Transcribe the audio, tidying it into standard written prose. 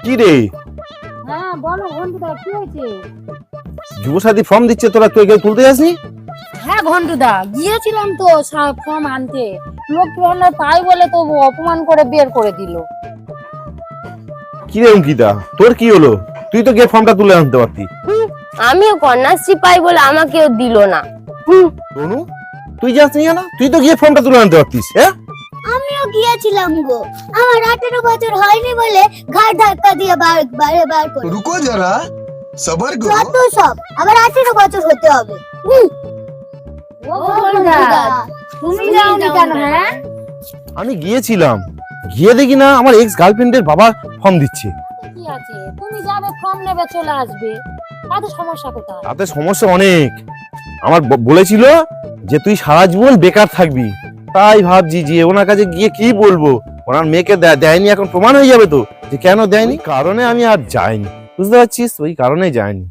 কি রে? হ্যাঁ বলো ঘন্টুদা, কি হয়েছে? যুবসাথী ফর্ম দিচ্ছে, তোরা তুই কেউ তুলতে যাসনি? হ্যাঁ ঘন্টুদা, গিয়েছিলাম তো ফর্ম আনতে, লোক ফর্মটা পাই বলে তো অপমান করে বের করে দিল। কি রে অঙ্কিতা, তোর কি হলো? তুই তো গিয়ে ফর্মটা তুলে আনতে পারতি। আমিও কন্যাশ্রী পাই বলে আমাকেও দিল না। তনু, তুই যাসনি কেন? তুই তো গিয়ে ফর্মটা তুলে আনতে পারতিস। হ্যাঁ, আমিও গিয়েছিলাম গো, আমার 18 বছর হয়নি বলে ঘাট ধাক্কা দিয়ে বার করে। रुको जरा सबर करो। যত সব আবার 18 বছর হতে হবে। ও ঘন্টুদা, তুমি যাওনি কেন? হ্যাঁ আমি গিয়েছিলাম, গিয়ে দেখি না আমার এক্স গার্লফ্রেন্ডের বাবা ফর্ম দিচ্ছে। কি আছে, তুমি যাবে ফর্ম নেবে চলে আসবে, তাতে সমস্যা কোথায়? তাতে সমস্যা অনেক। আমার বলেছিল যে তুই সারা জীবন বেকার থাকবি, তাই ভাবছি যে ওনার কাছে গিয়ে কি বলবো। ওনার মেয়েকে দেয়নি, এখন প্রমাণ হয়ে যাবে তো যে কেন দেয়নি। কারণে আমি আর যাইনি, বুঝতে পারছিস? ওই কারণে যাইনি।